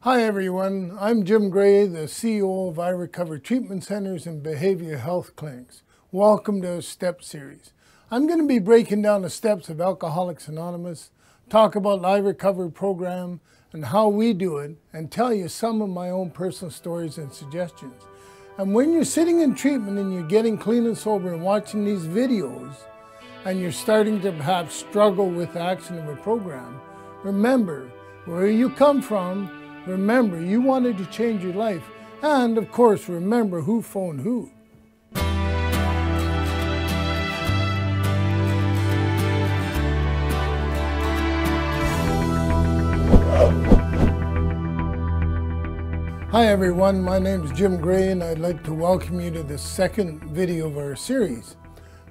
Hi everyone, I'm Jim Gray, the CEO of iRecover Treatment Centers and Behavioral Health Clinics. Welcome to a STEP series. I'm going to be breaking down the steps of Alcoholics Anonymous, talk about the iRecover program and how we do it, and tell you some of my own personal stories and suggestions. And when you're sitting in treatment and you're getting clean and sober and watching these videos, and you're starting to perhaps struggle with the action of a program, remember where you come from. Remember, you wanted to change your life. And of course, remember who phoned who. Hi everyone, my name is Jim Gray and I'd like to welcome you to the second video of our series.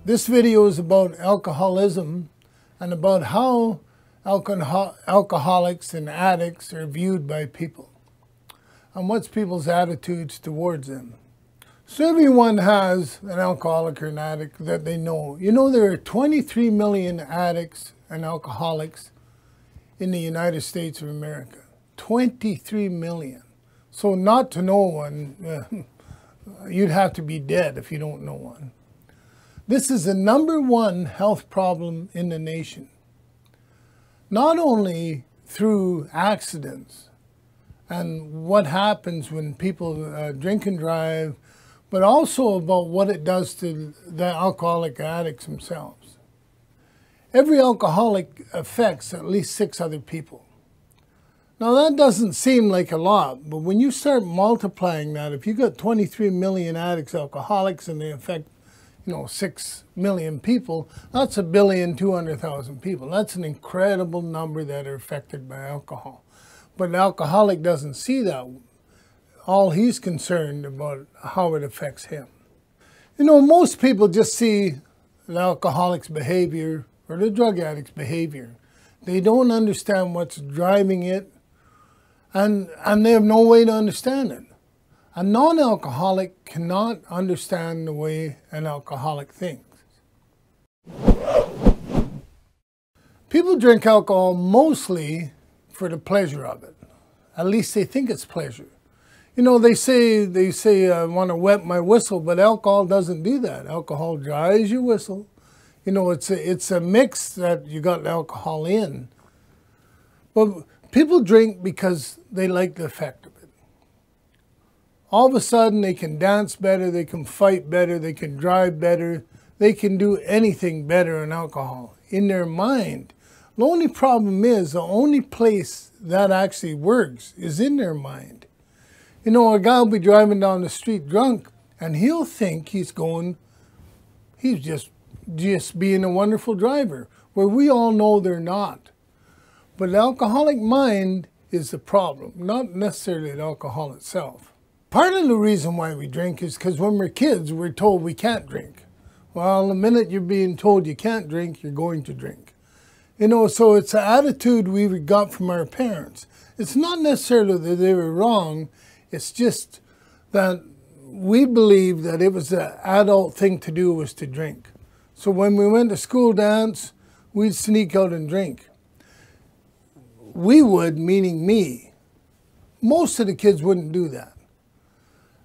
This video is about alcoholism and about how alcoholics and addicts are viewed by people, and what's people's attitudes towards them. So everyone has an alcoholic or an addict that they know. You know, there are 23 million addicts and alcoholics in the United States of America. 23 million. So not to know one, you'd have to be dead if you don't know one. This is the #1 health problem in the nation. Not only through accidents and what happens when people drink and drive, but also about what it does to the alcoholic addicts themselves. Every alcoholic affects at least 6 other people. Now that doesn't seem like a lot, but when you start multiplying that, if you got 23 million addicts, alcoholics, and they affect 6 million people, that's 1,200,000 people. That's an incredible number that are affected by alcohol. But an alcoholic doesn't see that. All he's concerned about how it affects him. Most people just see the alcoholic's behavior or the drug addict's behavior. They don't understand what's driving it, and they have no way to understand it. A non-alcoholic cannot understand the way an alcoholic thinks. People drink alcohol mostly for the pleasure of it. At least they think it's pleasure. They say I want to wet my whistle, but alcohol doesn't do that. Alcohol dries your whistle. It's a mix that you got alcohol in. But people drink because they like the effect of it. All of a sudden, they can dance better, they can fight better, they can drive better, they can do anything better in alcohol, in their mind. The only problem is, the only place that actually works is in their mind. A guy will be driving down the street drunk, and he'll think he's just being a wonderful driver, where we all know they're not. But the alcoholic mind is the problem, not necessarily the alcohol itself. Part of the reason why we drink is because when we're kids, we're told we can't drink. Well, the minute you're being told you can't drink, you're going to drink. So it's an attitude we got from our parents. It's not necessarily that they were wrong, it's just that we believed that it was the adult thing to do was to drink. So when we went to school dance, we'd sneak out and drink. We would, meaning me. Most of the kids wouldn't do that.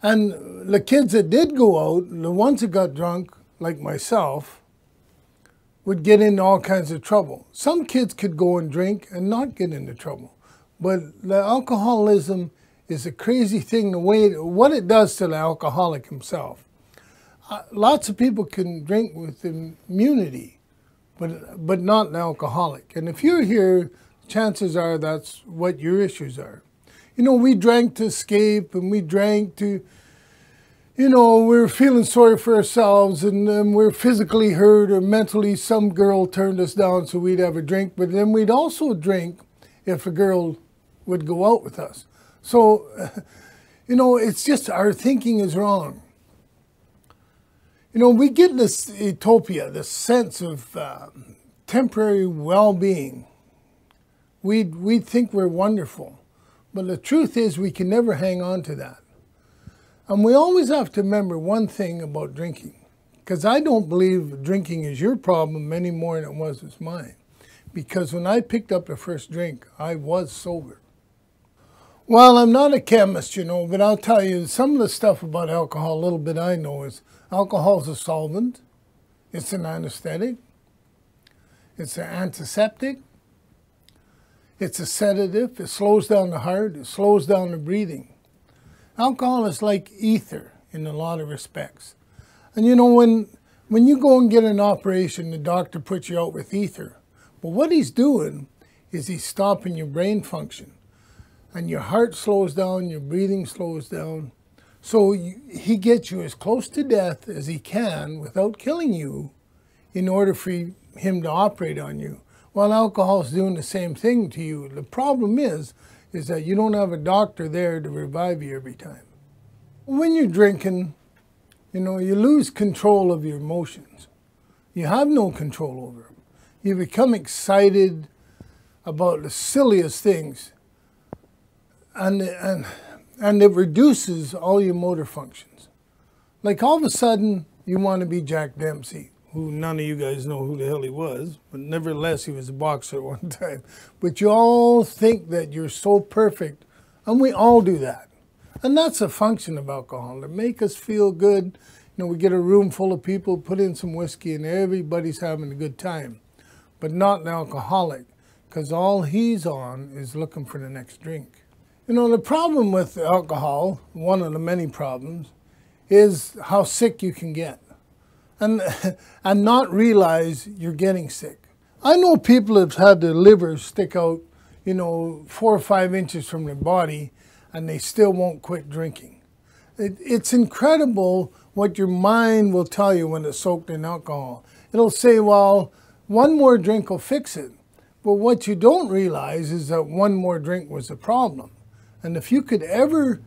And the kids that did go out, the ones that got drunk, like myself, would get into all kinds of trouble. Some kids could go and drink and not get into trouble. But the alcoholism is a crazy thing, what it does to the alcoholic himself. Lots of people can drink with immunity, but not an alcoholic. And if you're here, chances are that's what your issues are. We drank to escape, and we drank to, we're feeling sorry for ourselves, and we're physically hurt or mentally some girl turned us down, so we'd have a drink. But then we'd also drink if a girl would go out with us. So, it's just our thinking is wrong. We get this utopia, this sense of temporary well-being. We think we're wonderful. But the truth is we can never hang on to that. And we always have to remember one thing about drinking. Because I don't believe drinking is your problem any more than it was mine. Because when I picked up the first drink, I was sober. Well, I'm not a chemist, you know, but I'll tell you some of the stuff about alcohol, a little bit I know is alcohol is a solvent, it's an anesthetic, it's an antiseptic, it's a sedative, it slows down the heart, it slows down the breathing. Alcohol is like ether in a lot of respects. And you know, when you go and get an operation, the doctor puts you out with ether. But what he's doing is he's stopping your brain function. And your heart slows down, your breathing slows down. So he gets you as close to death as he can without killing you in order for him to operate on you. While alcohol is doing the same thing to you. The problem is that you don't have a doctor there to revive you every time. When you're drinking, you know, you lose control of your emotions. You have no control over them. You become excited about the silliest things. And it reduces all your motor functions. Like all of a sudden, you want to be Jack Dempsey, who none of you guys know who the hell he was, but nevertheless, he was a boxer at one time. But you all think that you're so perfect, and we all do that. And that's a function of alcohol, to make us feel good. You know, we get a room full of people, put in some whiskey, and everybody's having a good time. But not an alcoholic, because all he's on is looking for the next drink. You know, the problem with alcohol, one of the many problems, is how sick you can get and not realize you're getting sick. I know people have had their liver stick out, you know, 4 or 5 inches from their body and they still won't quit drinking. It's incredible what your mind will tell you when it's soaked in alcohol. It'll say, well, one more drink will fix it. But what you don't realize is that one more drink was the problem. And if you could ever,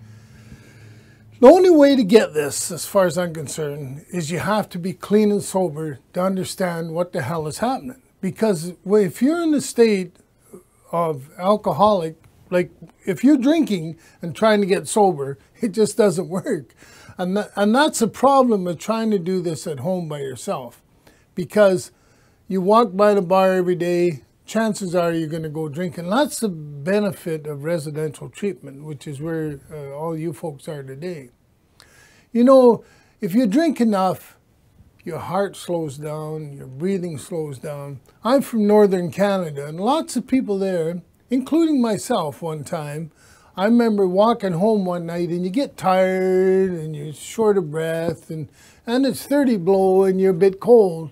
the only way to get this, as far as I'm concerned, is you have to be clean and sober to understand what the hell is happening. Because if you're in a state of alcoholic, like if you're drinking and trying to get sober, it just doesn't work. And that's a problem of trying to do this at home by yourself. Because you walk by the bar every day, chances are you're going to go drinking. That's the benefit of residential treatment, which is where all you folks are today. You know, if you drink enough, your heart slows down, your breathing slows down. I'm from northern Canada, and lots of people there, including myself one time, I remember walking home one night and you get tired and you're short of breath and it's 30 below and you're a bit cold.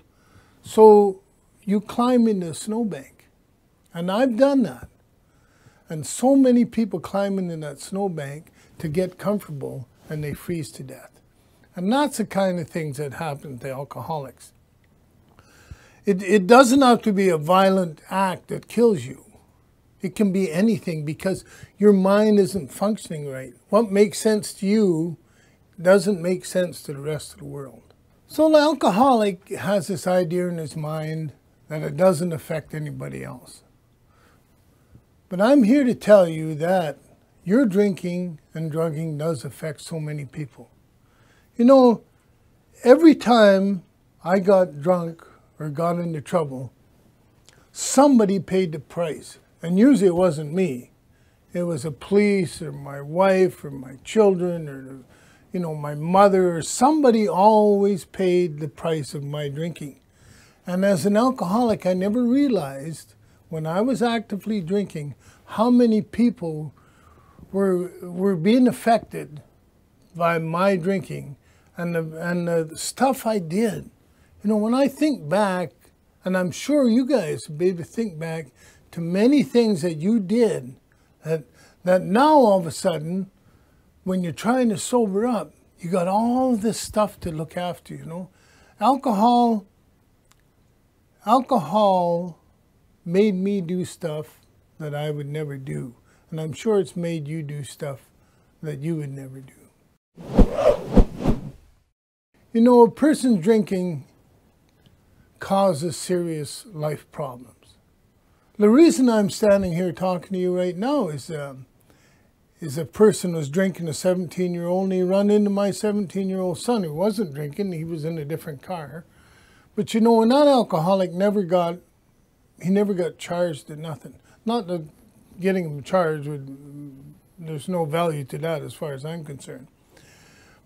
So you climb into a snowbank. And I've done that. And so many people climb into that snowbank to get comfortable and they freeze to death. And that's the kind of things that happen to alcoholics. It doesn't have to be a violent act that kills you. It can be anything because your mind isn't functioning right. What makes sense to you doesn't make sense to the rest of the world. So the alcoholic has this idea in his mind that it doesn't affect anybody else. But I'm here to tell you that your drinking and drugging does affect so many people. You know, every time I got drunk or got into trouble, somebody paid the price. And usually it wasn't me. It was the police or my wife or my children or, you know, my mother or somebody always paid the price of my drinking. And as an alcoholic, I never realized when I was actively drinking how many people were being affected by my drinking and the stuff I did. You know, when I think back, and I'm sure you guys will be able to think back to many things that you did that now all of a sudden, when you're trying to sober up, you got all this stuff to look after, you know. Alcohol made me do stuff that I would never do. And I'm sure it's made you do stuff that you would never do. You know, a person drinking causes serious life problems. The reason I'm standing here talking to you right now is a person was drinking, a 17-year-old, and he ran into my 17-year-old son who wasn't drinking. He was in a different car. But you know, when that alcoholic never got charged to nothing. Not that getting him charged would there's no value to that as far as I'm concerned.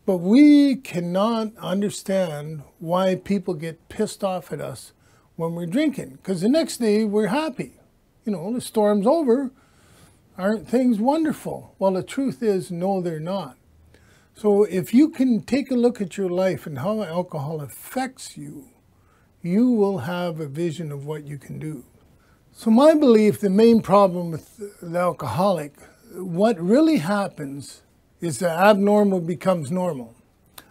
But we cannot understand why people get pissed off at us when we're drinking, because the next day we're happy. You know, the storm's over. Aren't things wonderful? Well, the truth is, no, they're not. So if you can take a look at your life and how alcohol affects you, you will have a vision of what you can do. So my belief, the main problem with the alcoholic, what really happens is the abnormal becomes normal.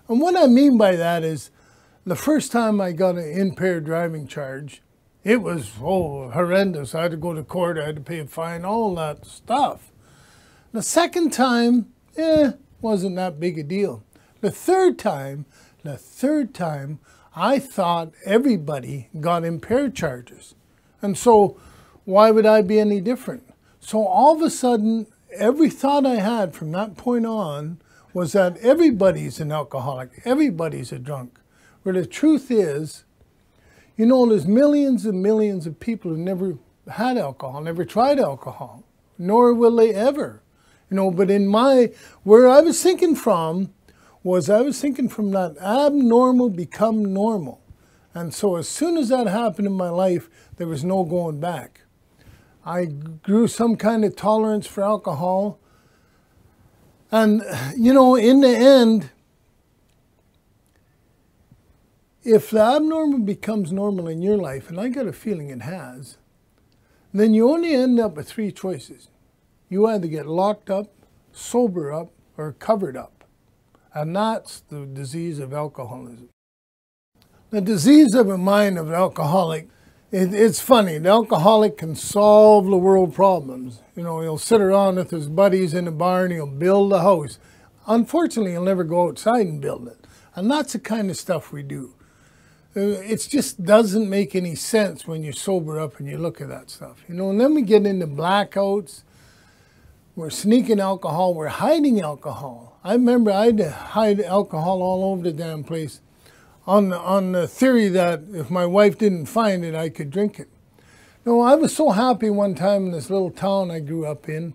And what I mean by that is, the first time I got an impaired driving charge, it was, horrendous. I had to go to court, I had to pay a fine, all that stuff. The second time, wasn't that big a deal. The third time, I thought everybody got impaired charges. And so, why would I be any different? So all of a sudden, every thought I had from that point on was that everybody's an alcoholic, everybody's a drunk. Where the truth is, you know, there's millions and millions of people who never had alcohol, never tried alcohol, nor will they ever. You know, but where I was thinking from that abnormal become normal. And so as soon as that happened in my life, there was no going back. I grew some kind of tolerance for alcohol. And, you know, in the end, if the abnormal becomes normal in your life, and I got a feeling it has, then you only end up with three choices. You either get locked up, sober up, or covered up. And that's the disease of alcoholism. The disease of the mind of an alcoholic, it's funny. The alcoholic can solve the world problems. You know, he'll sit around with his buddies in the bar and he'll build a house. Unfortunately, he'll never go outside and build it. And that's the kind of stuff we do. It just doesn't make any sense when you sober up and you look at that stuff. You know, and then we get into blackouts. We're sneaking alcohol. We're hiding alcohol. I remember I had to hide alcohol all over the damn place on the theory that if my wife didn't find it, I could drink it. No, I was so happy one time in this little town I grew up in.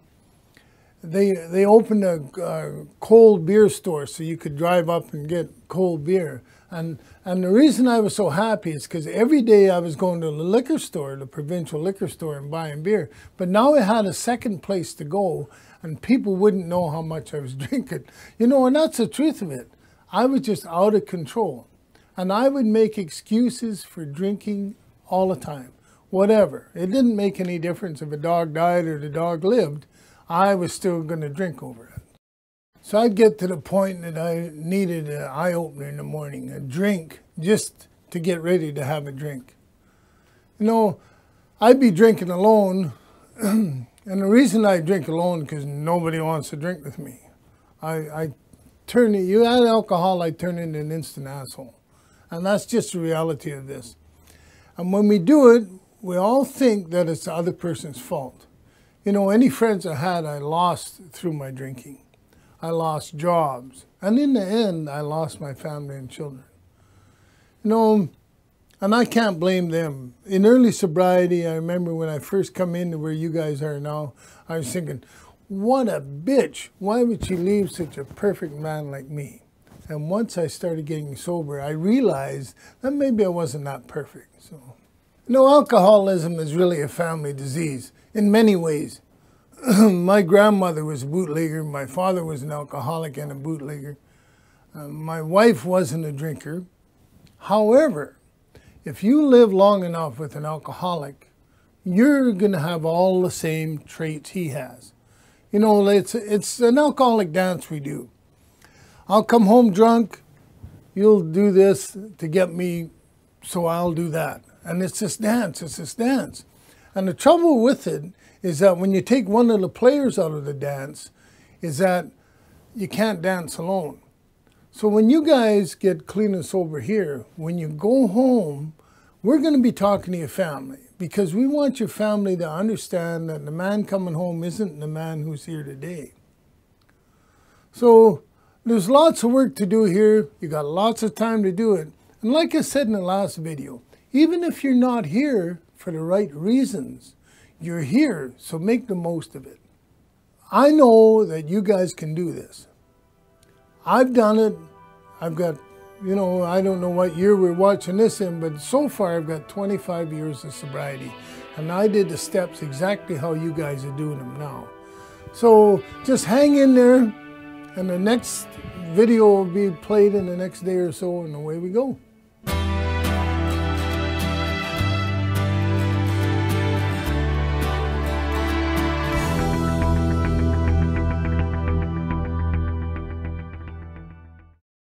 They opened a cold beer store so you could drive up and get cold beer. And the reason I was so happy is because every day I was going to the liquor store, the provincial liquor store, and buying beer. But now I had a second place to go, and people wouldn't know how much I was drinking. You know, and that's the truth of it. I was just out of control. And I would make excuses for drinking all the time, whatever. It didn't make any difference if a dog died or the dog lived. I was still going to drink over it. So I'd get to the point that I needed an eye-opener in the morning, a drink, just to get ready to have a drink. You know, I'd be drinking alone, and the reason I drink alone is because nobody wants to drink with me. You add alcohol, I turn into an instant asshole. And that's just the reality of this. And when we do it, we all think that it's the other person's fault. You know, any friends I had, I lost through my drinking. I lost jobs. And in the end, I lost my family and children. You know, and I can't blame them. In early sobriety, I remember when I first come into where you guys are now, I was thinking, what a bitch. Why would she leave such a perfect man like me? And once I started getting sober, I realized that maybe I wasn't that perfect. So, you know, alcoholism is really a family disease in many ways. My grandmother was a bootlegger. My father was an alcoholic and a bootlegger. My wife wasn't a drinker. However, if you live long enough with an alcoholic, you're going to have all the same traits he has. You know, it's an alcoholic dance we do. I'll come home drunk, you'll do this to get me, so I'll do that. And it's this dance, it's this dance. And the trouble with it is that when you take one of the players out of the dance, is that you can't dance alone. So when you guys get clean and sober here, when you go home, we're going to be talking to your family, because we want your family to understand that the man coming home isn't the man who's here today. So there's lots of work to do here. You got lots of time to do it. And like I said in the last video, even if you're not here for the right reasons, you're here, so make the most of it. I know that you guys can do this. I've done it. I've got, you know, I don't know what year we're watching this in, but so far I've got 25 years of sobriety. And I did the steps exactly how you guys are doing them now. So just hang in there, and the next video will be played in the next day or so, and away we go.